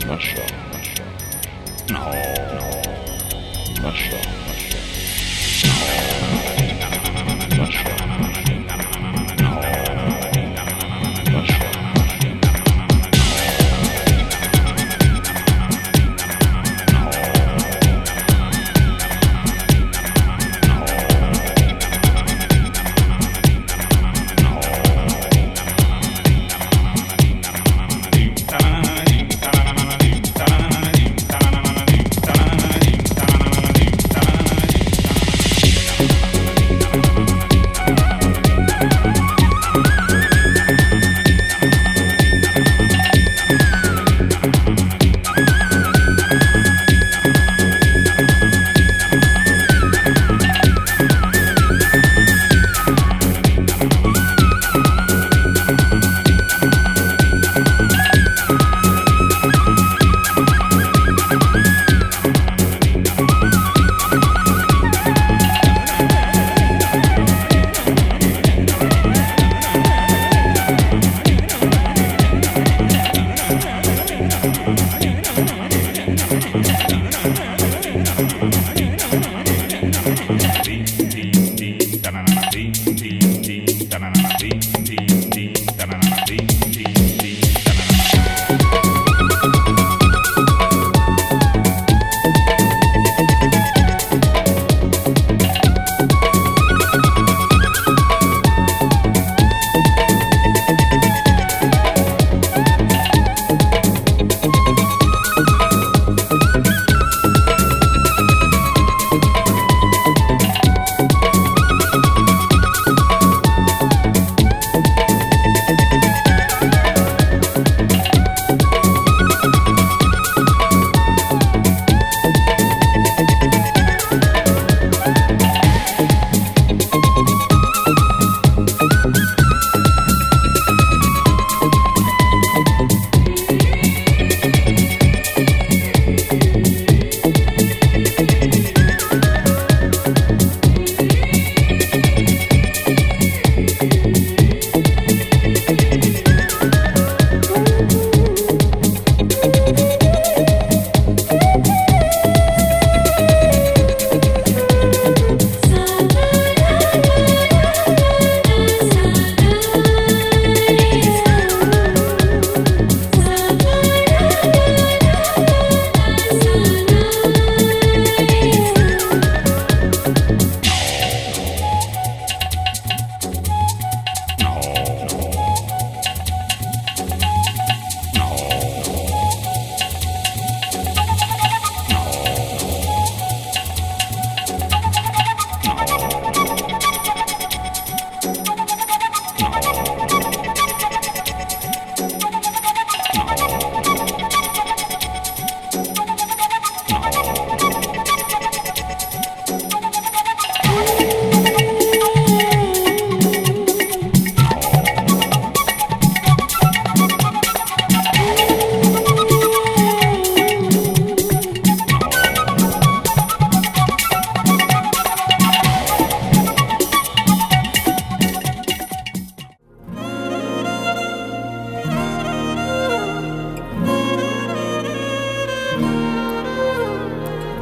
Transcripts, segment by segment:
Nasha, no, Nasha, Nasha,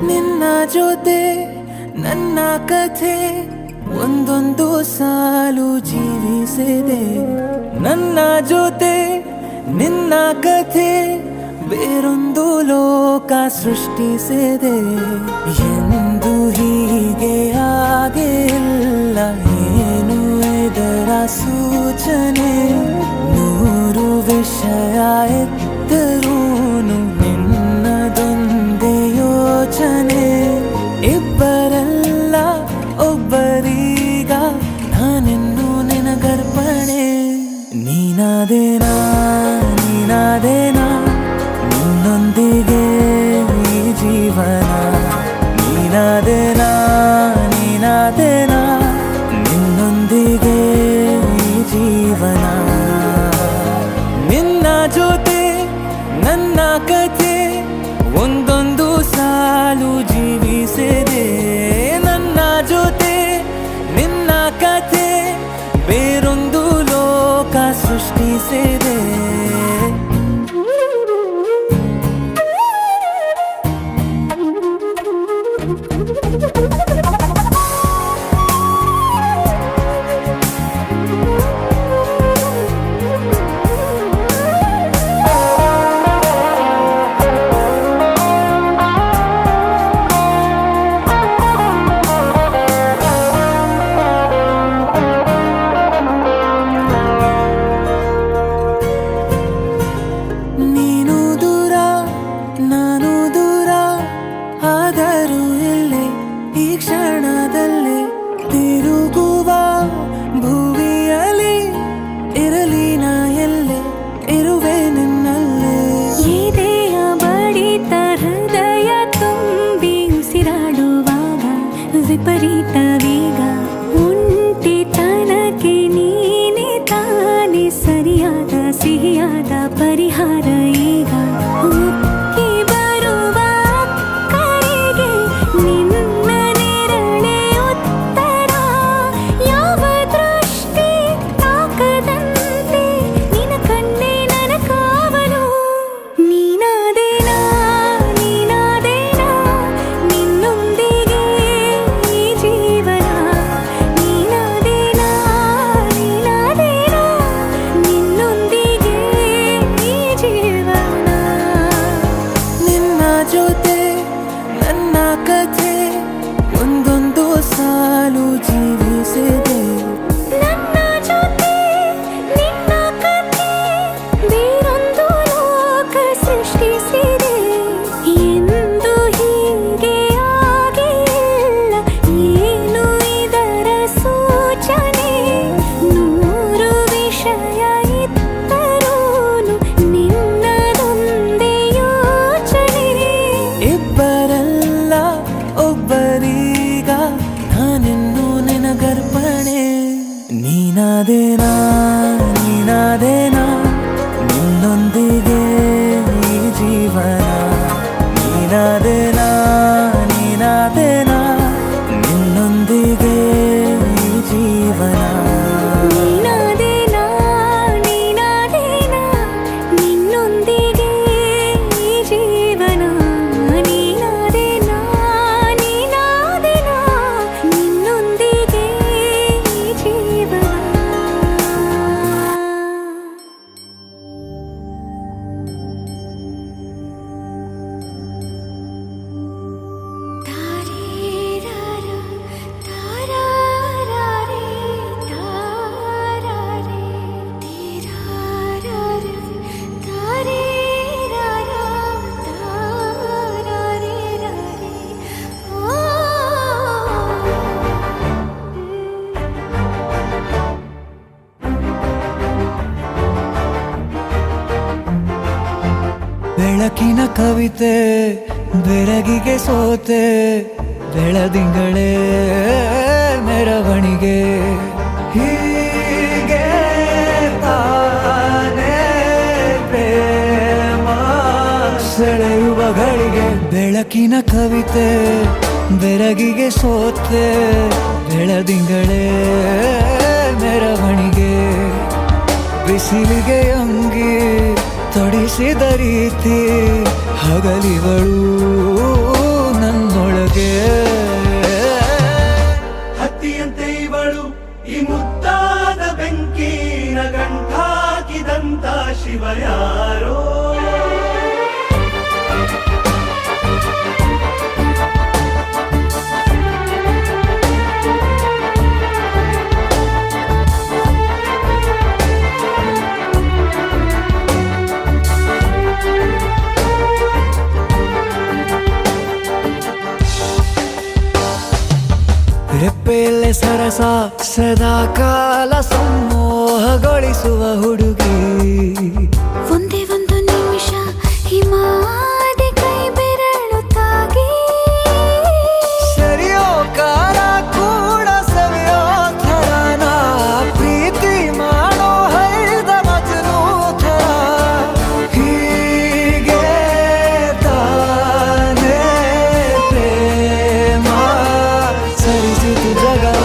ನಿನ್ನ ಜೊತೆ ನನ್ನ ಕಥೆ ಒಂದೊಂದು ಸಾಲು ಜೀವಿಸಿದೆ. ನನ್ನ ಜೊತೆ ನಿನ್ನ ಕಥೆ ಬೇರೊಂದು ಲೋಕ ಸೃಷ್ಟಿಸಿದೆ. ಎಂದು ಹೀಗೆ ಆಗಿಲ್ಲ, ಏನು ಇದರ ಸೂಚನೆ? ನೂರು ವಿಷಯ ಎತ್ತರೂನು ನಿನ್ನದೊಂದೇ ಯೋಚನೆ. ಇಬ್ಬರಲ್ಲ ಒಬ್ಬರೀಗ ನಾನೆನ್ನು ನಿನಗರ್ಪಣೆ. ನೀನಾದೇನಾ ನೀನಾದೇನಾ ನಿನ್ನೊಂದಿಗೆ ಈ ಜೀವನ. ನೀನಾದೇನಾ ನೀನಾದೇನಾ ನಿನ್ನೊಂದಿಗೆ ಈ ಜೀವನ. ನಿನ್ನ ಜೊತೆ ನನ್ನ ಕಥೆ ಒಂದೊಂದು ಸಾಲು ಜೀವಿಸಿದೆ. ನನ್ನ ಜೊತೆ ನಿನ್ನ ಕಥೆ ಬೇರೊಂದು ಲೋಕ ಸೃಷ್ಟಿಸಿದೆ. ಸಿಹಿಯಾದ ಪರಿಹಾರ ಈಗ ಉಕ್ಕಿ ಬರುವ ಕರೆಗೆ ನಿನ್ನ ನೆರಳೆ ಉತ್ತರ ಯಾವ ದೃಷ್ಟಿ ತಾಕದಂತೆ ನಿನ ಕಣ್ಣೆ ನನ್ನ ಕಾವಲು ನೀನಾದೇನಾ ನೀನಾದೇನಾ ನಿನ್ನೊಂದಿಗೆ ಈ ಜೀವನ ನೀನಾದೇನಾ ನೀನಾದೇನಾ ನಿನ್ನೊಂದಿಗೆ ಈ ಜೀವನ ನಿನ್ನ ಜೊತೆ ನನ್ನ ಕಥೆ ಒಂದೊಂದು ಸಾಲು ಜೀವಿಸಿದೆ. ನನ್ನ ಜೊತೆ ನಿನ್ನ ಕಥೆ ಬೇರೊಂದು ಲೋಕ ಸೃಷ್ಟಿಸಿದೆ ಎಂದು ಹೀಗೆ ಆಗಿಲ್ಲ ಏನು ಇದರ ಸೂಚನೆ ನೂರು ವಿಷಯ ಇತ್ತರೂನು ನಿನ್ನದೊಂದೇ ಯೋಚನೆ ಇಬ್ಬರಲ್ಲ ಒಬ್ಬರೀಗ ನಾನಿನ್ನು ನಿನಗರ್ಪಣೆ. ನೀನಾದೇನಾ ನೀನಾದೇನಾ ನಿನ್ನೊಂದಿಗೆ ಈ ಜೀವನ ನೀನಾದೇನಾ ನೀನಾದೇನಾ ನಿನ್ನೊಂದಿಗೆ ಈ ಜೀವನ ನೀನಾದೇನಾ ನೀನಾದೇನಾ ನಿನ್ನೊಂದಿಗೆ ಈ ಜೀವನ ನೀನಾದೇನಾ ನೀನಾದೇನಾ ನಿನ್ನೊಂದಿಗೆ ಈ ಜೀವನ ತಾರೇರಾರ ತಾರಾರಾರೆ ತಾರಾರೆ ತೀರಾರಾರ ತಾರೇರಾರ ತಾರಾರೆ ರಾರೆ ಓ ಬೆಳಕಿನ ಕವಿತೆ ಬೆರಗಿಗೆ ಸೋತೆ ಬೆಳದಿಂಗಳೇ ಮೆರವಣಿಗೆ ಹೀಗೆ ತಾನೇ ಪ್ರೇಮ ಸೆಳೆಯುವ ಗಳಿಗೆ ಬೆಳಕಿನ ಕವಿತೆ ಬೆರಗಿಗೆ ಸೋತೆ ಬೆಳದಿಂಗಳೇ ಮೆರವಣಿಗೆ ಬಿಸಿಲಿಗೆ ಅಂಗಿ ತೊಡಿಸಿದ ರೀತಿ ಹಗಲಿಗಳು ನನ್ನೊಳಗೆ ಹತ್ತಿಯಂತೆ ಇವಳು ಈ ಮುದ್ದಾದ ಬೆಂಕಿನ ಗಂಟಾಕಿದಂತ ಶಿವ ಯಾರೋ ರೆಪ್ಪೆಯಲ್ಲೇ ಸರಸ ಸದಾ ಕಾಲ ಸಂಮೋಹಗೊಳಿಸುವ ಹುಡುಗಿ ಒಂದೇ ಒಂದು ನಿಮಿಷ ಹಿಮಾದಿ ಕೈ ಬೆರಳು ತಾಗಿ ಸರಿಯೋ ಕಾಲ ಕೂಡ ಸವಿಯೋ ಥರನ ಪ್ರೀತಿ ಮಾಡೋ ಹೈದ ಮಜನು ಥರ ಹೀಗೆ ತಾನೇ ಪ್ರೇಮ ಸರಿಸಿತು ಜಗವ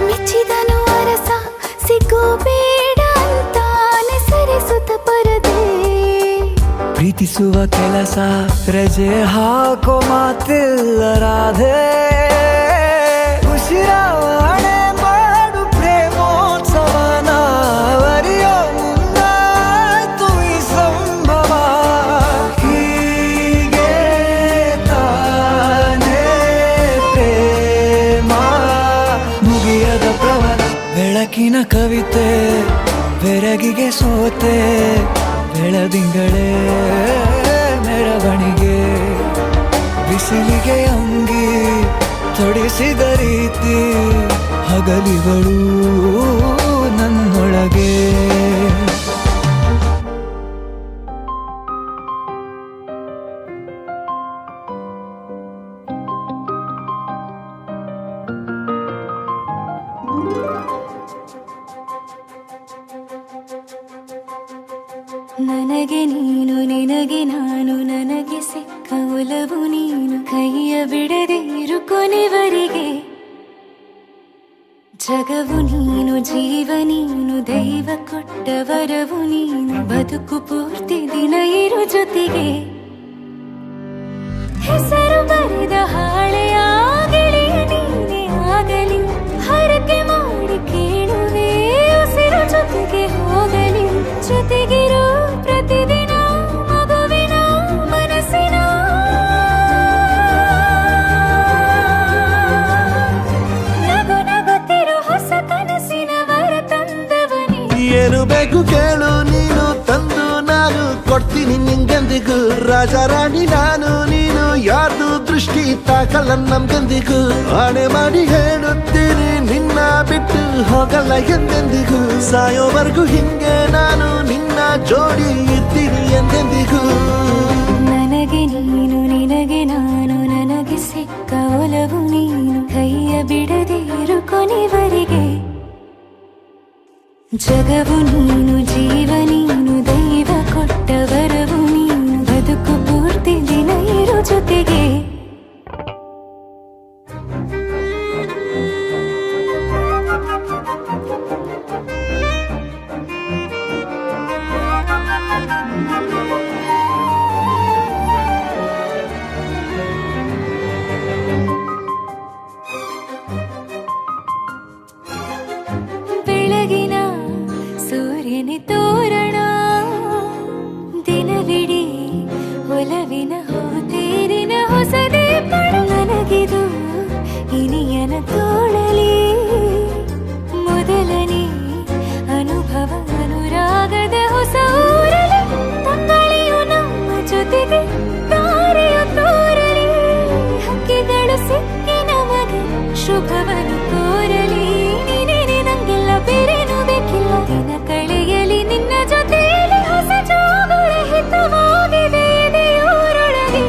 ಮೆಚ್ಚಿದನು ಅರಸ ಸಿಗೋ ಬೇಡ ಅಂತಾನೆ ಸರಿಸುತ್ತ ಪರದೆ ಪ್ರೀತಿಸುವ ಕೆಲಸ ರಜೆ ಹಾಕೋ ಮಾತಿಲ್ಲ ರಾಧೆ ಉಸಿರಾವಣೆ ಮಾಡು ಪ್ರೇಮೋತ್ಸವನ ವರಿಯೋ ಮುಂದಾಯ್ತು ಈ ಸಂಭವ ಹೀಗೆ ತಾನೇ ಪ್ರೇಮ ಮುಗಿಯದ ಪ್ರವರ ಬೆಳಕಿನ ಕವಿತೆ ಬೆರಗಿಗೆ ಸೋತೆ ಬೆಳದಿಂಗಳೇ ಮೆರವಣಿಗೆ ಬಿಸಿಲಿಗೆ ಅಂಗಿ ತೊಡಿಸಿದ ರೀತಿ ಹಗಲಿಗಳು ನನ್ನೊಳಗೆ ನನಗೆ ನೀನು ನಿನಗೆ ನಾನು ನನಗೆ ಸಿಕ್ಕ ಒಲವು ನೀನು ಕೈಯ ಬಿಡದೆ ಇರು ಕೊನೆವರೆಗೆ ಜಗವು ನೀನು ಜೀವ ನೀನು ದೈವ ಕೊಟ್ಟ ವರವು ನೀನು ಬದುಕು ಪೂರ್ತಿ ದಿನ ಇರು ಜೊತೆಗೆ ಹೆಸರು ಬರೆದ ಹಾಳೆಯಾಗಲಿ ನೀನೇ ಆಗಲಿ ಹರಕೆ ಮಾಡಿ ಕೇಳುವೆ ಉಸಿರು ಜೊತೆಗೆ ಹೋಗಲಿ ಜೊತೆಗಿರೋ ಪ್ರತಿದಿನ ಮಗುವಿನ ಮನಸ್ಸಿನ ನಗು ನಗುತ್ತಿರೋ ಹೊಸ ಕನಸಿನ ವರ ತಂದವನೇ ಏನು ಬೇಕು ಕೇಳು ನೀನು ತಂದು ನಾನು ಕೊಡ್ತೀನಿ ನಿಂಗೆಂದಿಗೂ ರಾಜ ರಾಣಿ ನಾನು ನೀನು ಯಾರ್ದು ದೃಷ್ಟಿ ತಾಕಲ್ಲ ನಮ್ಗೆಂದಿಗೂ ಆಣೆ ಮಾಡಿ ಹೇಳುತ್ತೀನಿ ನಿನ್ನ ಬಿಟ್ಟು ಹೋಗಲ್ಲ ಎಂದೆಂದಿಗೂ ಸಾಯೋವರೆಗೂ ಹಿಂಗೆ ನಾನು ನಿನ್ನ ಜೋಡಿ ಇರ್ತೀನಿ ಎಂದೆಂದಿಗೂ ನನಗೆ ನೀನು ನಿನಗೆ ನಾನು ನನಗೆ ಸಿಕ್ಕ ಒಲವು ನೀನು ಕೈಯ ಬಿಡದೆ ಇರು ಕೊನೆವರೆಗೆ ಜಗವು ನೀನು ಜೀವ ನೀನು ದೈವ ಕೊಟ್ಟ ವರವು ನೀನು ಬದುಕು ಪೂರ್ತಿ ದಿನ ಇರು ಜೊತೆಗೆ ಬೆಳಗಿನ ಸೂರ್ಯನ ತೋರಣ ದಿನವಿಡೀ ಒಲವಿನ ಹೋತೇರಿನ ಹೊಸದೇ ಪಡ ನನಗಿದು ಇನಿಯನ ತೋಳಲಿ ಮೊದಲನೇ ಅನುಭವ ಅನುರಾಗದ ಹೊಸ ಊರಲಿ ತಂಗಳಿಯು ನಮ್ಮ ಜೊತೆಗೆ ತಾರೆಯು ತೋರಲಿ ಹಕ್ಕಿಗಳು ಸಿಕ್ಕಿ ನಮಗೆ ಶುಭವನ್ನು ಕೋರಲಿ ನೀನೇ ನಂಗೆಲ್ಲ ಬೇರೇನು ಬೇಕಿಲ್ಲ ದಿನ ಕಳೆಯಲಿ ನಿನ್ನ ಜೊತೆಯಲ್ಲಿ ಹೊಸ ಜೋಗುಳ ಹಿತವಾಗಿದೆ ದೇವರೊಳಗೆ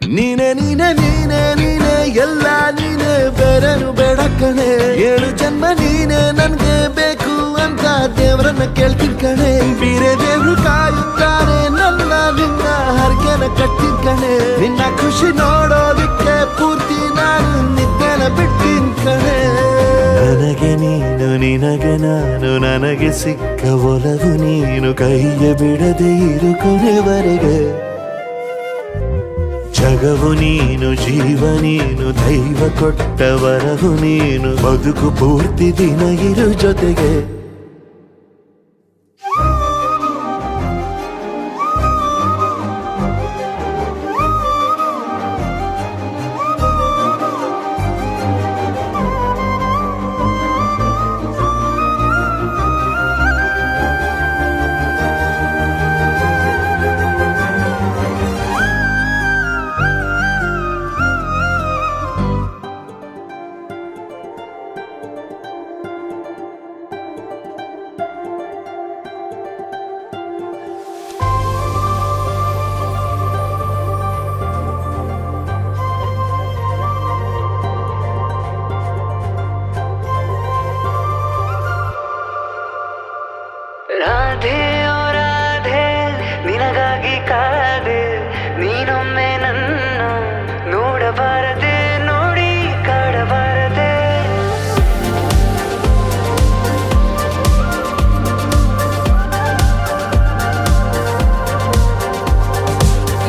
ನೀನೆ ನೀನೆ ನೀನೆ ನೀನೆ ಎಲ್ಲ ನೀನೆ ಬೇರೆನು ಬೇಡ ಕಣೆ ಏಳು ಜನ್ಮ ನೀನೆ ನನ್ಗೆ ಬೇಕು ಅಂತ ದೇವರನ್ನ ಕೇಳ್ತೀನಿ ಕಣೆ ಬೇರೆ ದೇವ್ರು ಕಾಯುತ್ತಾರೆ ನನ್ನ ನಿನ್ನ ಹರಕೆನ ಕಟ್ಟಿನ ಕಣೆ ನಿನ್ನ ಖುಷಿ ನೋಡೋದಿಕ್ಕೆ ಪೂರ್ತಿ ನಾನು ನಿದ್ದೆನ ಬಿಟ್ಟಿನ್ ಕಣೆ ನನಗೆ ನೀನು ನಿನಗೆ ನಾನು ನನಗೆ ಸಿಕ್ಕ ಒಲವು ನೀನು ಕೈಯ ಬಿಡದೆ ಇರು ಕೊನೆವರೆಗೆ ಜಗವು ನೀನು ಜೀವ ನೀನು ದೈವ ಕೊಟ್ಟ ವರವು ನೀನು ಬದುಕು ಪೂರ್ತಿ ದಿನ ಇರು ಜೊತೆಗೆ ರಾಧೆ ಓ ರಾಧೆ ನಿನಗಾಗಿ ಕಾದೆ ನೀನೊಮ್ಮೆ ನನ್ನ ನೋಡಬಾರದೆ ನೋಡಿ ಕಾಡಬಾರದೆ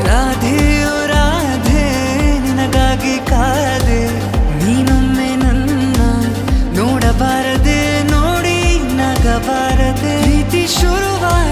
ರಾಧೆ ಓ ರಾಧೆ ನಿನಗಾಗಿ ಕಾದೆ ನೀನೊಮ್ಮೆ ನನ್ನ ನೋಡಬಾರದೆ ನೋಡಿ ನಗಬಾರದೆ ಪ್ರೀತಿ ಶುರುವಾದ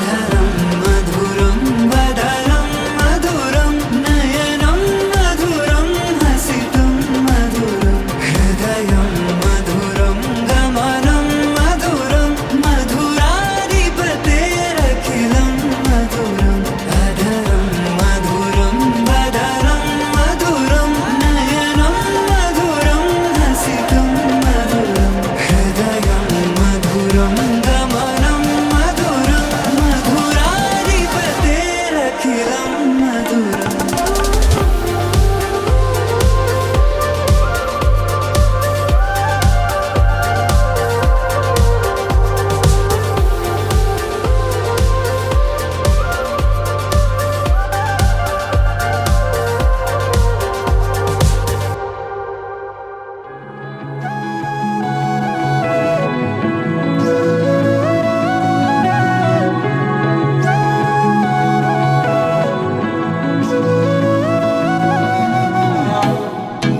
अधरं मधुरं वदनं मधुरं नयनं मधुरं हसितं मधुरं हृदयं मधुरं गमनं मधुरं मधुराधिपतेरखिलं मधुरम् अधरं मधुरं वदनं मधुरं नयनं मधुरं हसितं मधुरं हृदयं मधुरं गमनं मधुरं मधुराधिपतेरखिलं मधुरम्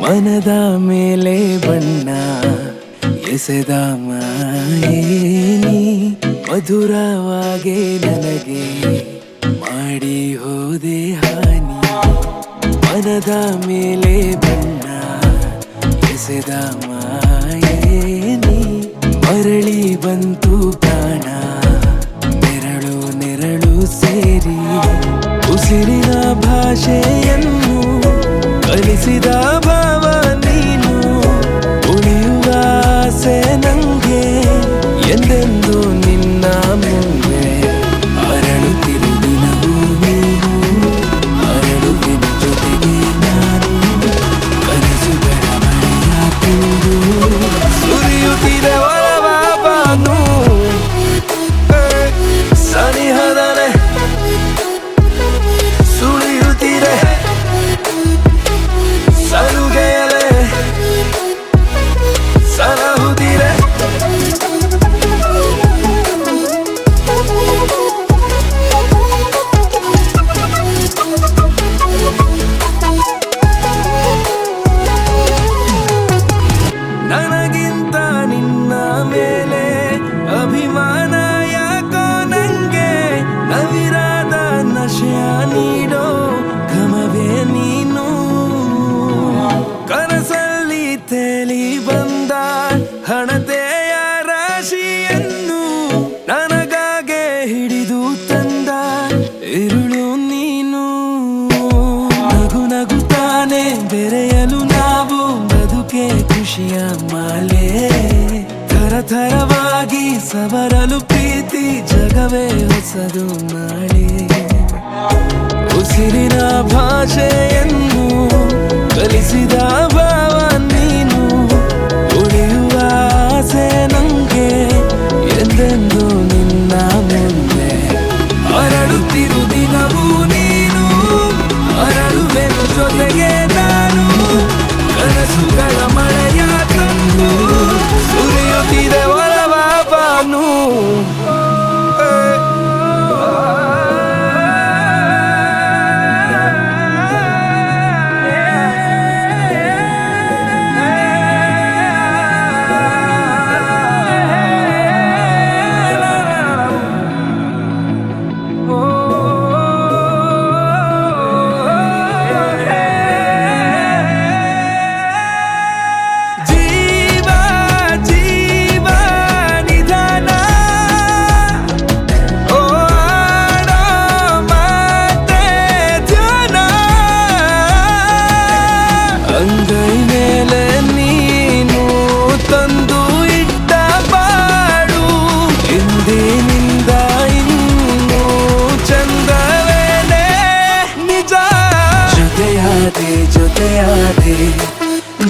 ಮನದ ಮೇಲೆ ಬಣ್ಣ ಎಸೆದ ಮಾಯೇನಿ ಮಧುರವಾಗಿ ನನಗೆ ಮಾಡಿ ಹೋದೆ ಹಾನಿ ಮನದ ಮೇಲೆ ಬಣ್ಣ ಎಸೆದ ಮಾಯೇನಿ ಮರಳಿ ಬಂತು ಪ್ರಾಣ ನೆರಳು ನೆರಳು ಸೇರಿ ಉಸಿರಿನ ಭಾಷೆಯನ್ನು ಕಲಿಸಿದ ಭಾವ ನೀನು ಉಳಿಯುವ ಆಸೆ ನಂಗೆ ಎಂದೆಂದು ನಿನ್ನ ಮುಂದೆ ಅರಳುತ್ತಿರು ದಿನವೂ ನೀನು ಅರಳುವಿನ ಜೊತೆಗೆ ನಾನು ಕನಸುಗಳ ಮಳೆಯ ತುಂಡು ಸುರಿಯುತ್ತಿದೆ ಒಲವ ಬಾನು ಸನಿಹದನೆ ಸುಳಿಯುತ್ತಿದೆ ಸಲುಗೆಯಲೆ ಸಲಹುತ್ತಿರೆ ನನಗಿಂತ ನಿನ್ನ ಮೇಲೆ ಅಭಿಮಾನ ಯಾಕೋ ನಂಗೆ ನವಿರಾದ ನಶೆಯ ನೀಡೋ ಘಮವೇ ನೀನು ಕನಸಲ್ಲಿ ತೇಲಿ ಬಂದ ಹಣತೆಯ ರಾಶಿಯನ್ನು ನನಗಾಗೆ ಹಿಡಿದು ತಂದ ಇರುಳು ನೀನು ನಗು ನಗುತ್ತಾನೆ ಬೆರೆಯಲು ನಾವು ಬದುಕೆ ಖುಷಿಯ ಮಾಲೆ ಥರ ಥರವಾಗಿ ಸವರಲು ಪ್ರೀತಿ ಜಗವೇ ಹೊಸದು ನಾಳೆ ಉಸಿರಿನ ಭಾಷೆಯನ್ನು ಕಲಿಸಿದ ಭಾವ ನೀನು ಉಳಿಯುವ ಆಸೆ ನಂಗೆ ಎಂದೆಂದು ನಿನ್ನ ಮುಂದೆ ಅರಳುತ್ತಿರು ದಿನವೂ ನೀನು ಅರಳುವೆನು ಜೊತೆಗೆ ನಾನು ಕನಸುಗಳ ಮಳೆಯ ತಂದು ಸುರಿಯುತ್ತಿದೆ ಒಲವ ಬಾನು ಅಂಗೈ ಮೇಲೆ ನೀನು ತಂದು ಇಟ್ಟ ಬಾಡು ಹಿಂದಿನಿಂದ ಇನ್ನೂ ಚಂದವೇನೆ ನಿಜ ಜೊತೆಯಾದೆ ಜೊತೆಯಾದೆ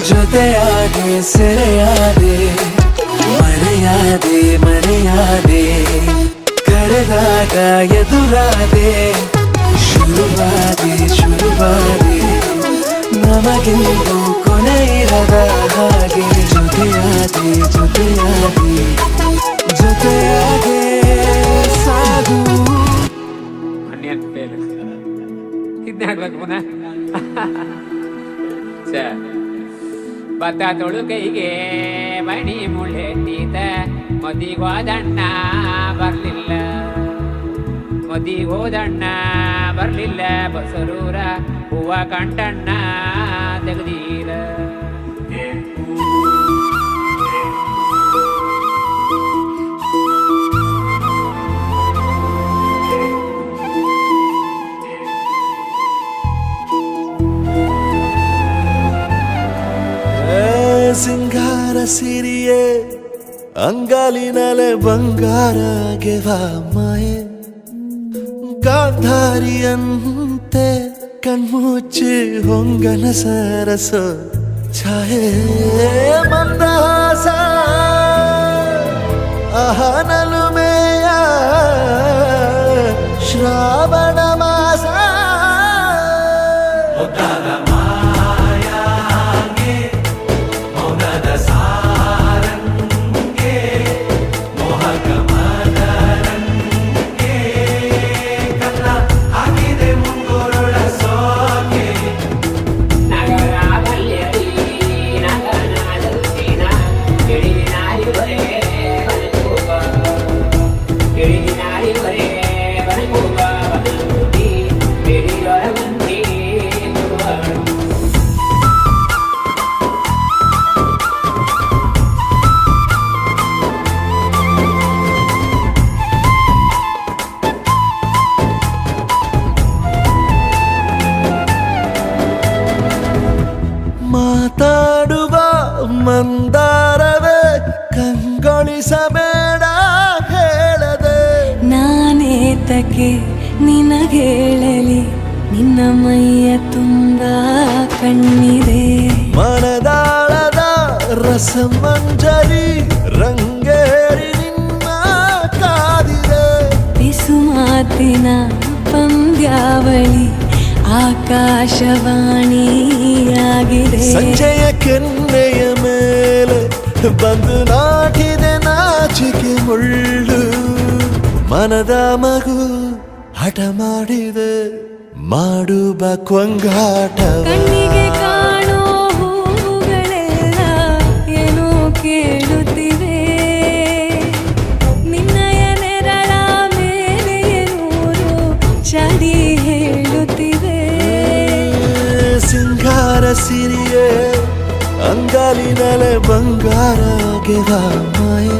ಜೊತೆಯಾದೆ ಸೆರೆಯಾದೆ ಮರೆಯಾದೆ ಮರೆಯಾದೆ ಕರೆದಾಗ ಎದುರಾದೆ ಶುರುವಾದೆ ಶುರುವಾದೆ ನಮಗೆಂದು ಕೊನೆ ಇರದ ಹಾಗೆ ಜೊತೆಯಾದೆ ಜೊತೆಯಾದೆ ಜೊತೆಯಾಗೆ ಸಾಗು ಅನ್ಯನ್ ಫೇಲ್ ಇದನ್ನೇ ಹಾಕ್ಬೇಕು ಪುನಃ ಭತ್ತ ತೊಳುಕೈಗೆ ಮಣಿ ಮುಳ್ಳೆಟ್ಟಿದ ಮದಿಗೋದಣ್ಣ ಬರ್ಲಿಲ್ಲ ಮದಿಗೋದಣ್ಣ ಬರ್ಲಿಲ್ಲ ಬಸರೂರ ಹೂವ ಕಂಟಣ್ಣ ತೆಗ್ದೀರ ಸಿಂಗಾರ ಸಿರಿಯೇ ಅಂಗಾಲಿನಲೆ ಬಂಗಾರ ಗೆವ ಮಾಯೆ ಗಾಂಧಾರಿಯಂತೆ ಕಣ್ಮುಚ್ಚಿ ಹೊಂಗನ ಸರಸ ಛಾಯೆ ಮಂದಹಾಸ ಅಹನಲುಮೆಯ ಶ್ರಾವಣ ಮಾಸ ಮಾತಾಡುವ ಮಂದಾರವೇ ಕಂಗೊಳಿಸಬೇಡ ಹೇಳದೆ ನಾನೇತಕ್ಕೆ ನಿನಗೇಳಲಿ ನಿನ್ನ ಮೈಯ ತುಂಬ ಕಣ್ಣಿದೆ ಮನದಾಳದ ರಸಮಂಜರಿ ರಂಗೇರಿ ನಿನ್ನ ಕಾದಿದೆ ಬಿಸು ಮಾತಿನ ಪಂದ್ಯಾವಳಿ ಆಕಾಶವಾಣಿಯಾಗಿದೆ ಸಂಜೆಯ ಕೆನ್ನೆಯ ಮೇಲೆ ಬಂದು ನಾಟಿದೆ ನಾಚಿಕೆ ಮುಳ್ಳು ಮನದ ಮಗು ಹಠ ಮಾಡಿದೆ ಮಾಡುವ ಕೊಂಗಾಟವ ಕಣ್ಣಿಗೆ ಕಾಣೋ ಹೂವುಗಳೆಲ್ಲ ಏನೋ ಕೇಳುತ್ತಿವೆ ನಿನ್ನಯ ನೆರಳ ಮೇಲೆ ನೂರು ಚಡಿ ಹೇಳುತ್ತಿವೆ ಸಿಂಗಾರ ಸಿರಿಯೇ ಅಂಗಾಲಿನಲೆ ಬಂಗಾರ ಗೆವ ಮಾಯೆ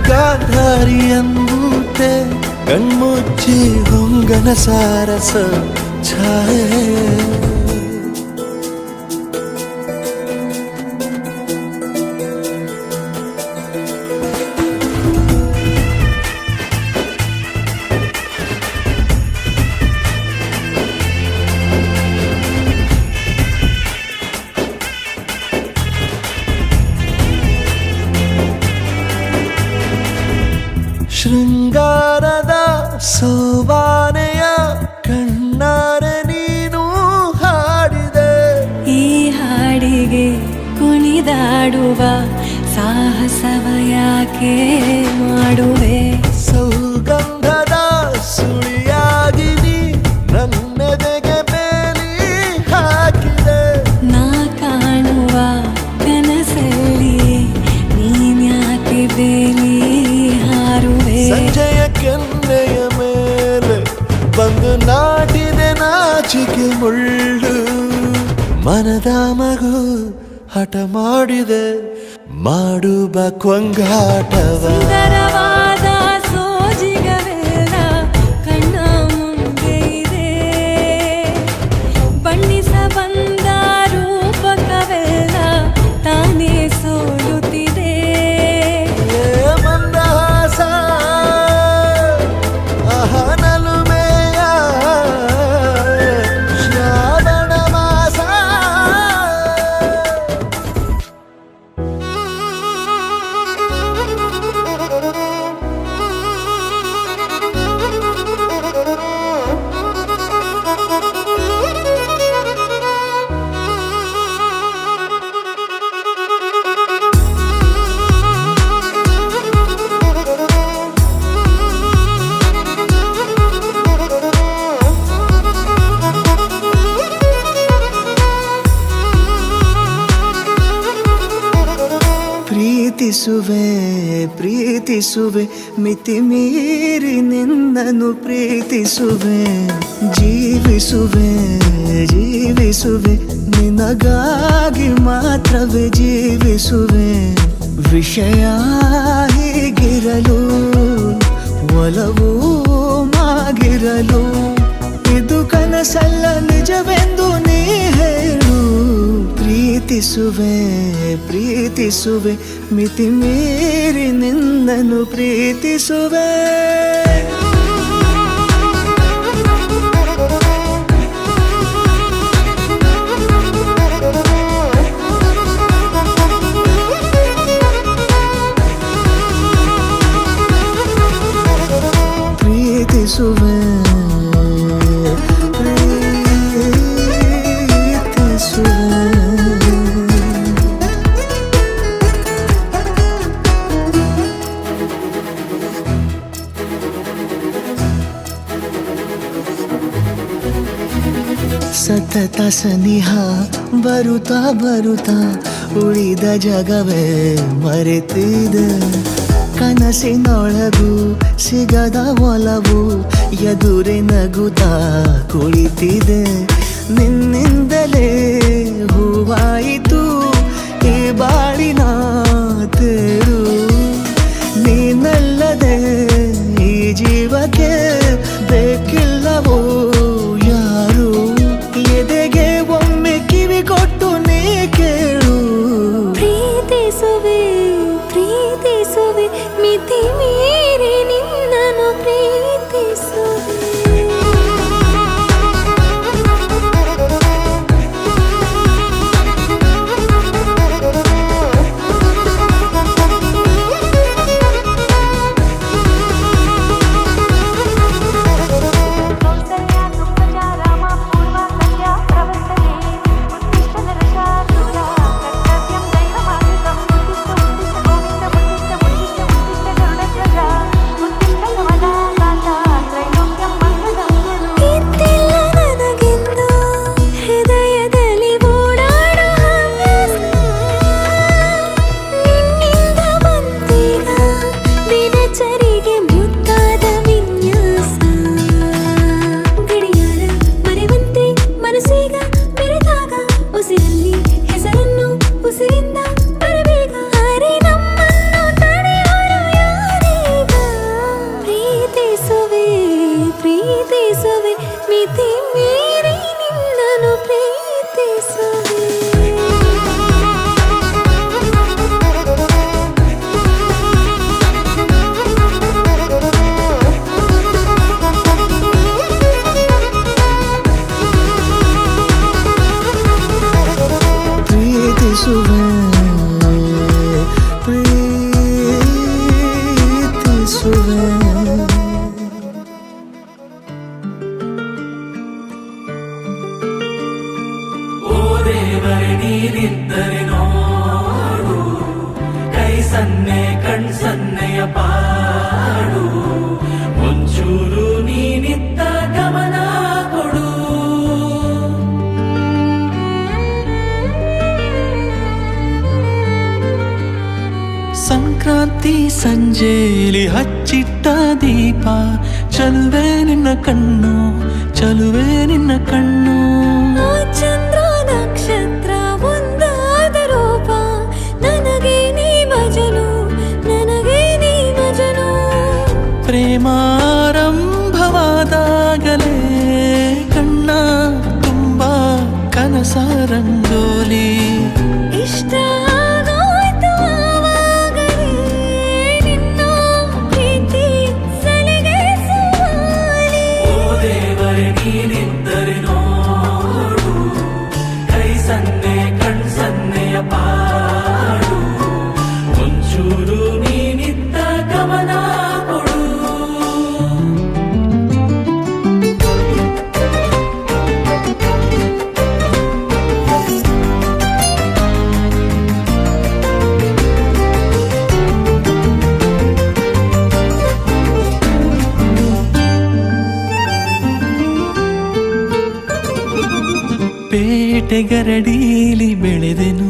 ಗಾಂಧಾರಿಯಂತೆ ಕಣ್ಮುಚ್ಚಿ ಹೊಂಗನ ಸಾರಸ ಛಾಯೆ ಶೃಂಗಾರದ ಸೋವಾನೆಯ ಕಣ್ಣಾರೆ ನೀನು ಹಾಡಿದೆ ಈ ಹಾಡಿಗೆ ಕುಣಿದಾಡುವ ಸಾಹಸವ ಯಾಕೆ ಮಾಡುವೆ ಸೌಗಂಧದ ಸುಳಿಯಾಗಿ ನೀ ನನ್ನೆದೆಗೆ ಬೇಲಿ ಹಾಕಿದೆ ನಾ ಕಾಣುವ ಕನಸಲ್ಲಿ ನೀನ್ಯಾಕೆ ಬೇಲಿ ಹಾರುವೆ ಸಂಜೆಯ ಕೆನ್ನೆಯ ಮೇಲೆ ಬಂದು ನಾಟಿದೆ ನಾಚಿಕೆ ಮುಳ್ಳು ಮನದ ಮಗು ಹಠ ಮಾಡಿದೆ ಮಾಡುವ ಕೊಂಗಾಟವ ಸುಂದರವಾದ ಸೋಜಿಗವೆಲ್ಲ ಕಣ್ಣ ಮುಂದೆ ಇದೆ ಬಣ್ಣಿಸ ಬಂದ ರೂಪಕವೆಲ್ಲ ತಾನೇ ಸೋಲುತ್ತಿದೆ ಮಂದಹಾಸ ಅಹನಲುಮೆಯ ಶ್ರಾವಣ ಮಾಸ ಪ್ರೀತಿಸುವೆ ಪ್ರೀತಿಸುವೆ ಮಿತಿ ಮೀರಿ ನಿನ್ನನ್ನು ಪ್ರೀತಿಸುವೆ ಜೀವಿಸುವೆ ಜೀವಿಸುವೆ ನಿನಗಾಗಿ ಮಾತ್ರವೇ ಜೀವಿಸುವೆ ವಿಷಯ ಹೀಗಿರಲು ಒಲವು ಮಾಗಿರಲು ಇದು ಕನಸಲ್ಲ ನಿಜವೆಂದು ನೀ ಹೇಳು ಪ್ರೀತಿಸುವೆ ಪ್ರೀತಿಸುವೆ ಮಿತಿ ಮೀರಿ ನಿನ್ನನ್ನು ಪ್ರೀತಿಸುವೆ ಪ್ರೀತಿಸುವೆ ಸತತ ಸನಿಹ ಬರುತ್ತಾ ಬರುತ್ತಾ ಉಳಿದ ಜಗವೇ ಮರೆತಿದೆ ಕನಸಿನೊಳಗೂ ಸಿಗದ ಒಲವು ಎದುರೆ ನಗುತ್ತಾ ಕುಳಿತಿದೆ ನಿನ್ನಿಂದಲೇ ಹೂವಾಯಿತು ಈ ಬಾಳಿನ ತೇರು ನೀನಲ್ಲದೆ ಈ ಜೀವಕ್ಕೆ ಬೇಕಿಲ್ಲವೋ ಯಾರು ಎದೆಗೆ ಒಮ್ಮೆ ಕಿವಿ ಕೊಟ್ಟು ನೀ ಕೇಳು ಪ್ರೀತಿಸುವೆ ಪ್ರೀತಿಸುವೆ ಮಿತಿ ಮೀರಿ ನಿನ್ನನ್ನು ಪ್ರೀತಿಸುವೆ ಪ್ರೀತಿಸುವೆ ಮಿತಿ ಮೀರಿ ನಿನ್ನನ್ನು ಪ್ರೀತಿಸುವೆ ಪ್ರೀತಿಸುವೆ ಪ್ರೀತಿಸುವೆ ದೇವರೇ ನೀನಿದ್ದರೆ ನೋಡು ಕೈ ಸನ್ನೆ ಕಣ್ ಸನ್ನೆಯ ಪಾಡು ಒಂಚೂರು ನೀನಿದ್ದ ಗಮನ ಕೊಡು ಸಂಕ್ರಾಂತಿ ಸಂಜೆಲಿ ಹಚ್ಚಿಟ್ಟ ದೀಪ ಚಲುವೆ ನಿನ್ನ ಕಣ್ಣು ಚಲುವೆ ನಿನ್ನ ಕಣ್ಣು ಚಂದ್ರ ನಕ್ಷತ್ರ ಒಂದಾದ ರೂಪ ನನಗೆ ನೀ ಭಜನು ನನಗೆ ನೀ ಭಜನು ಪ್ರೇಮಾರಂಭವಾದಾಗಲೇ ಕಣ್ಣ ತುಂಬ ಕನಸ ರಂಗೋಲಿ ಇಷ್ಟ ಆಗೋಯ್ತು ಆವಾಗಲೇ ನಿನ್ನ ಪ್ರೀತಿ ಸಲಿಗೆ ಸುವಾಲಿ ಓ ದೇವರೇ ನೀನಿದ್ದರೆ ನೋಡು ಕೈ ಸನ್ನೆ ಕಣ್ ಸನ್ನೆಯ ಪಾಡು ಒಂಚೂರು ನೀನಿದ್ದ ಗಮನ ಕೊಡು ಪೇಟೆಗರಡೀಲಿ ಬೆಳೆದೆನು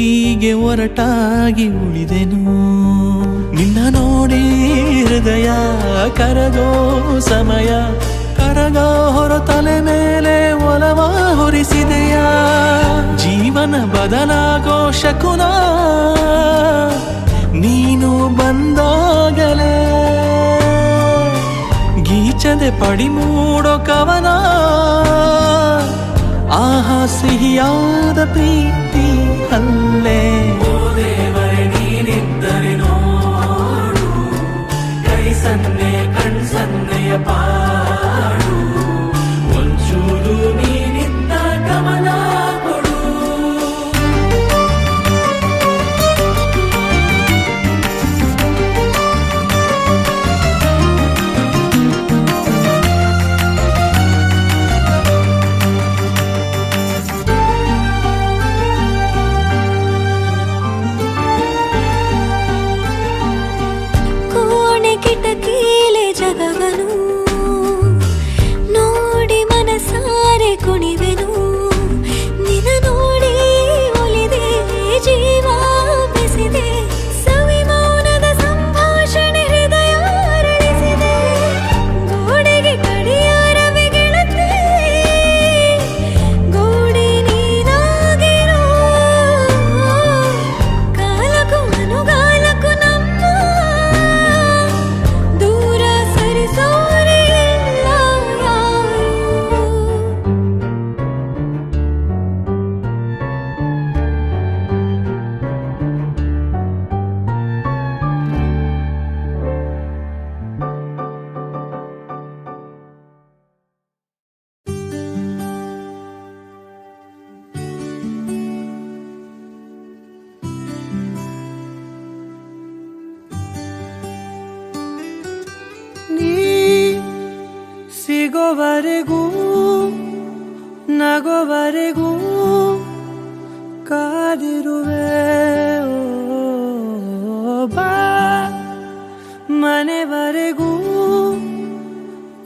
ಹೀಗೆ ಒರಟಾಗಿ ಉಳಿದೆನು. ನಿನ್ನ ನೋಡಿ ಹೃದಯ ಕರಗೋ ಸಮಯ, ಕರಗ ಹೊರ ತಲೆ ಮೇಲೆ ಒಲವ ಹೊರಿಸಿದೆಯ. ಜೀವನ ಬದಲಾಗೋ ಶಕುನ ನೀನು ಬಂದಾಗಲೇ, ಗೀಚದೆ ಪಡಿ ಮೂಡೋ ಕವನ ಆಹಾ ಸಿಹಿಯಾದ ಪ್ರೀತಿ ಅಲ್ಲೇ. ಓ ದೇವರೇ ನೀನಿದ್ದರೆ ನೋಡು, ಕೈ ಸನ್ನೆ ಕಣ್ ಸನ್ನೆಯ ಪಾಡು, ಒಂಚೂರು ನೀನಿದ್ದ ಗಮನ ಕೊಡು. ಕೋಣೆ ಕಿಟಕಿಲೆ ಜಗವನು ನೋಡಿ ಮನಸಾರೆ ಕುಣಿವೆನು. ನಿನ ನೋಡಿ ಒಲಿದೆ ಜೀವ ಬೆಸೆದೆ, ಸವಿ ಮೌನದ ಸಂಭಾಷಣೆ ಹೃದಯ ಅರಳಿಸಿದೆ. ಗೋಡೆಗೆ ಗಡಿಯಾರವೇ ಗೆಳತಿ, ಗೋಡೆ ನೀನಾಗಿರೋ, ಕಾಲಕ್ಕೂ ಅನುಗಾಲಕ್ಕೂ ನಮ್ಮ ದೂರ ಸರಿಸೋರೇ ಇಲ್ಲ ಯಾರು. ನೀ ಸಿಗೋವರೆಗೂ ನಗೋವರೆಗೂ ಕಾದಿರುವೆ. ಓ ಬಾ ಮನೆವರೆಗೂ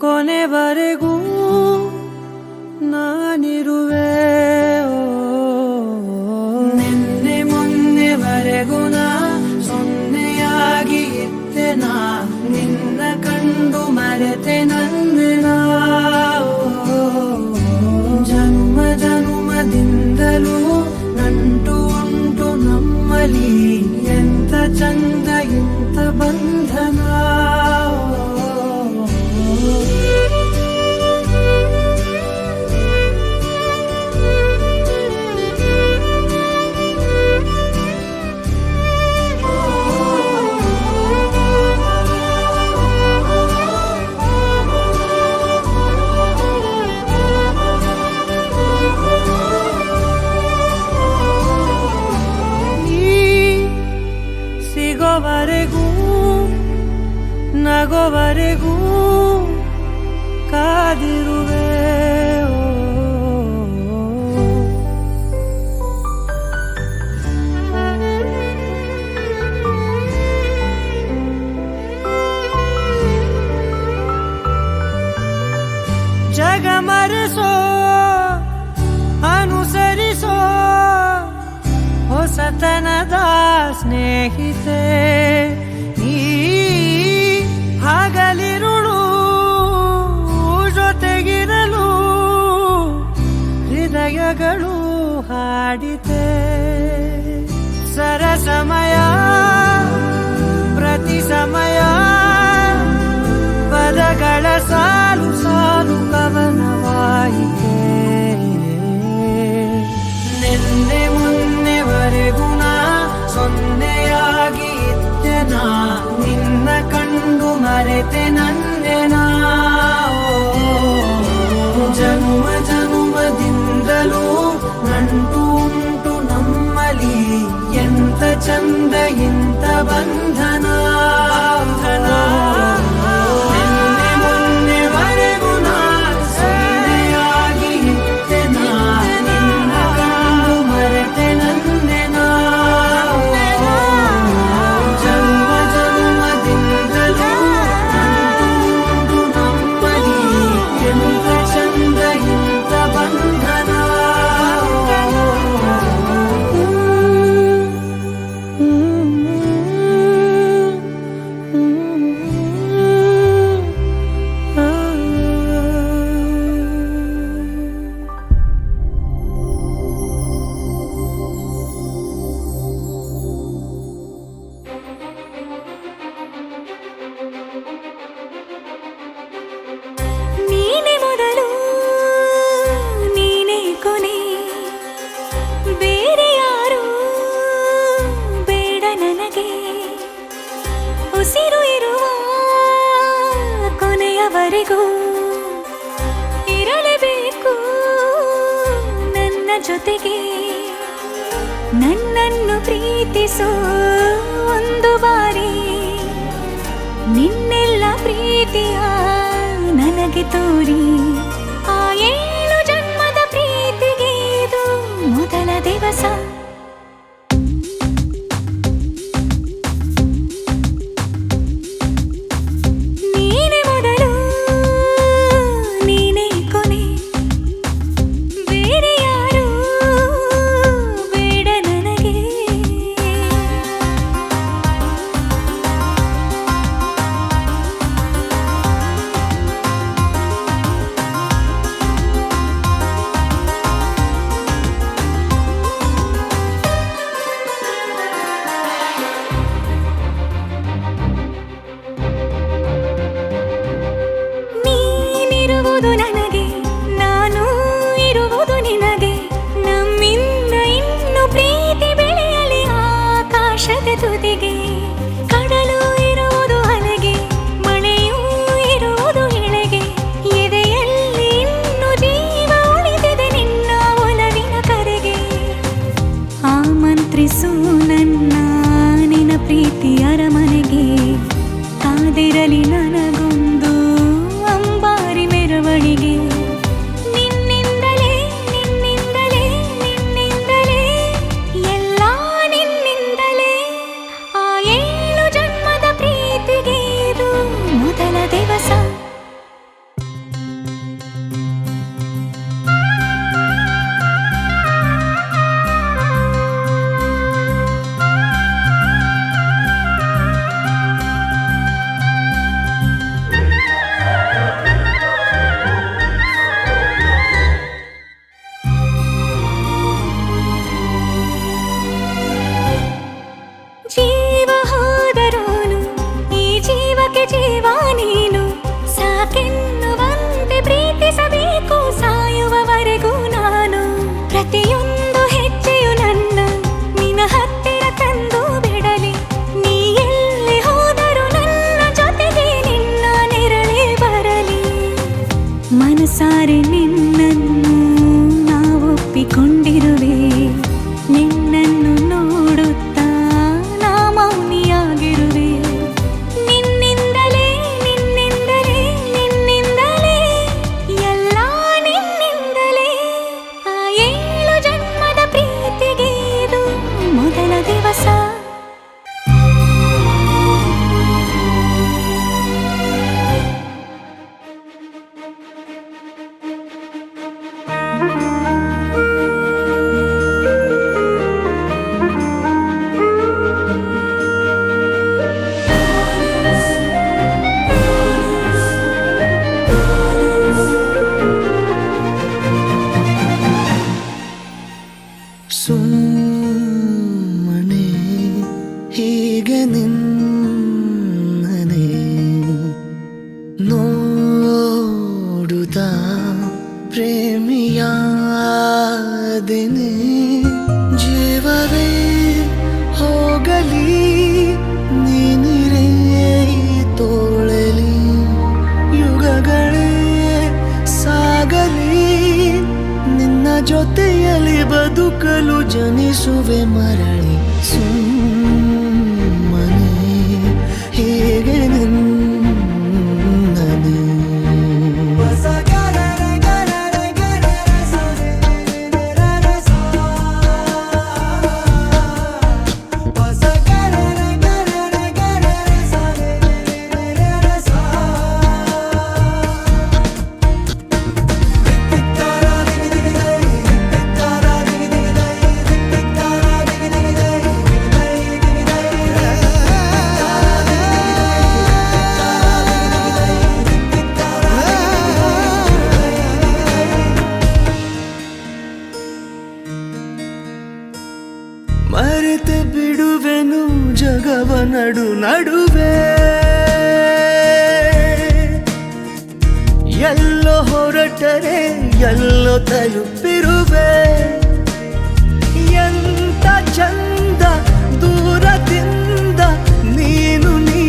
ಕೊನೆವರೆಗೂ ನಾನಿರುವೆ. ನಿನ್ನೆ ಮೊನ್ನೆವರೆಗೂ ನಾ ಸೊನ್ನೆಯಾಗಿ ಇದ್ದೆ, ನಾ ನಿನ್ನ ಕಂಡು ಮರೆತೆ ನಂದಿನ. ಜನ್ಮ ಜನ್ಮದಿಂದಲೂ ನಂಟು ಉಂಟು ನಮ್ಮಲ್ಲಿ, ಎಂತ ಚಂದ ಎಂತ ಬಂಧನ. ಸಿಗೋವರೆಗೂ ನಗೋವರೆಗೂ ಕಾದಿರುವೆ. ಜಗ ಮರೆಸೋ ಅನುಸರಿಸೋ ಹೊಸತನದ ಸ್ನೇಹಿತೆ, ಈ ಹಗಲಿರುಳು ಜೊತೆಗಿರಲು ಹೃದಯಗಳು ಹಾಡಿತೆ. ಸರಸಮಯ ಪ್ರತಿ ಸಮಯ ಪದಗಳ ಸಾಲು ಸಾಲು ಕವನವಾಯಿತೆ. ನಿನ್ನೆ ಮೊನ್ನೆವರೆಗೂ ನಾ ಸೊನ್ನೆಯಾಗಿ ಇದ್ದೆ, ನಾ ನಿನ್ನ ಕಂಡು ಮರೆತೆ ನಂದೆನ. ಜನ್ಮ ಜನ್ಮದಿಂದಲೂ ನಂಟು ಉಂಟು ನಮ್ಮಲ್ಲಿ, ಎಂತ ಚಂದ ಎಂತ ಬಂಧನ. ನಿನ್ನೆ ಮೊನ್ನೆವರೆಗೂ ನಾ ಸೊನ್ನೆಯಾಗಿ ಇದ್ದೆ, ನಾ ನಿನ್ನ ಕಂಡು ಮರೆತೆ ನಂದೆನ. ಜನ್ಮ ಜನ್ಮದಿಂದಲೂ ನಂಟು ಉಂಟು ನಮ್ಮಲ್ಲಿ, ಎಂತ ಚಂದ ಎಂತ ಬಂಧನ. ಉಸಿರು ಇರುವ ಕೊನೆಯವರೆಗೂ ಇರಲೇಬೇಕು ನನ್ನ ಜೊತೆಗೆ. ನನ್ನನ್ನು ಪ್ರೀತಿಸೋ ಒಂದು ಬಾರಿ ನಿನ್ನೆಲ್ಲ ಪ್ರೀತಿಯ ನನಗೆ ತೋರಿ. ಆ 7 ಜನ್ಮದ ಪ್ರೀತಿಗೆ ಇದು ಮೊದಲ ದಿವಸ. ನೀನೇ ಮೊದಲು ನೀನೇ ಕೊನೆ, ಬೇರೆ ಯಾರು ಬೇಡ ನನಗೆ. ನೀನಿರುವುದು ನನಗೆ, ನಾನು ಇರುವುದು ನಿನಗೆ. ನಮ್ಮಿಂದ ಇನ್ನು ಪ್ರೀತಿ ಬೆಳೆಯಲಿ ಆಕಾಶದ ತುದಿಗೆ. ಕಡಲು ಇರುವುದು ಅಲೆಗೆ, ಮಳೆಯೂ ಇರುವುದು ಎಳೆಗೆ. ಎದೆಯಲ್ಲಿ ಇನ್ನು ಜೀವ ಉಳಿದಿದೆ ನಿನ್ನ ಒಲವಿನ ಕರೆಗೆ. ಆಮಂತ್ರಿಸು ನನ್ನ ನಿನ್ನ ಪ್ರೀತಿ ಅರಮನೆಗೆ. ಕಾದಿರಲಿ ನನಗೊಂದು ಅಂಬಾರಿ ಮೆರವಣಿಗೆ. ನಿನ್ನಿಂದಲೇ ನಿನ್ನಿಂದಲೇ ನಿನ್ನಿಂದಲೇ ಎಲ್ಲ ನಿನ್ನಿಂದಲೇ. ಆ 7 ಜನ್ಮದ ಪ್ರೀತಿಗೆ ಇದು ಮೊದಲ ದಿವಸ. ಜೀವ ಹೋದರೋನು ಈ ಜೀವಕ್ಕೆ ಜೀವ ನೀನು. ಸಾಕೆನ್ನುವಂತೆ ಪ್ರೀತಿಸಬೇಕು ಸಾಯುವವರೆಗೂ ನಾನು. ಪ್ರತಿಯೊಂದು ಹೆಜ್ಜೆಯು ನನ್ನ ನಿನ್ನ ಹತ್ತಿರ ತಂದು ಬಿಡಲಿ. ನೀ ಎಲ್ಲಿ ಹೋದರೂ ನನ್ನ ಜೊತೆಗೆ ನಿನ್ನ ನೆರಳೇ ಬರಲಿ. ಮನಸಾರೆ ನಿನ್ನನ್ನು ನಾವೊಪ್ಪಿಕೊಂಡಿರುವೆ. ನಿನ್ನನ್ನು ನೋಡುತ್ತಾ ನಾ ಮೌನಿಯಾಗಿರುವೆ. ನಿನ್ನಿಂದಲೇ ನಿನ್ನಿಂದಲೇ ನಿನ್ನಿಂದಲೇ ಎಲ್ಲ ನಿನ್ನಿಂದಲೇ. ಆ 7 ಜನ್ಮದ ಪ್ರೀತಿಗೆ ಇದು ಮೊದಲ ದಿವಸ. ಸುಮ್ಮನೆ ಹೀಗೆ ನಿನ್ನನೆ ನೋಡುತ್ತಾ ಪ್ರೇಮಿಯಾದೆನೆ. ಜೀವವೇ ಹೋಗಲಿ ನೀನಿರೇ ತೋಳಲಿ. ಯುಗಗಳೇ ಸಾಗಲಿ ನಿನ್ನ ಜೊತೆಯಲ್ಲಿ ಬದುಕಲು ಜನಿಸುವೆ ಮರಳಿ. ಸುಮ್ಮನೆ ಹೇಗೆ ನಿನ್ನನೆ. ಮರೆತೆ ಬಿಡುವೆನು ಜಗವ ನಡುವೆ. ಎಲ್ಲೋ ಹೊರಟರೆ ಎಲ್ಲೋ ತಲುಪಿರುವೆ. ಎಂತ ಚಂದ ದೂರದಿಂದ ನೀನು ನೀ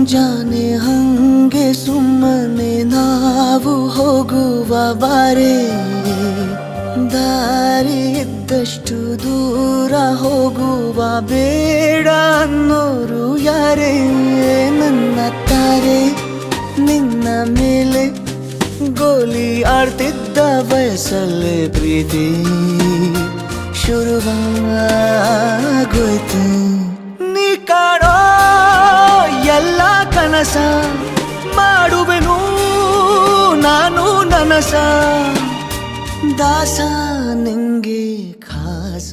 ಮುಂಜಾನೆ ಹಂಗೆ ಸುಮ್ಮನೆ ನಾವು ಹೋಗುವ ಬಾರೆ ದಾರಿ ಇದ್ದಷ್ಟು ದೂರ ಹೋಗುವ ಬೇಡ ಅನ್ನೋರು ಯಾರೇ ನನ್ನ ತಾರೆ ನಿನ್ನ ಮೇಲೆ ಗೋಲಿ ಆಡ್ತಿದ್ದ ವಯಸ್ಸಲ್ಲೇ ಪ್ರೀತಿ ಶುರುವಾಗೋಯ್ತು ನೀ ಕಾಡೋ ಎಲ್ಲ ಕನಸ ಮಾಡುವೆನು ನಾನು ನನಸ ದಾಸ ನಿಂಗೆ ಖಾಸ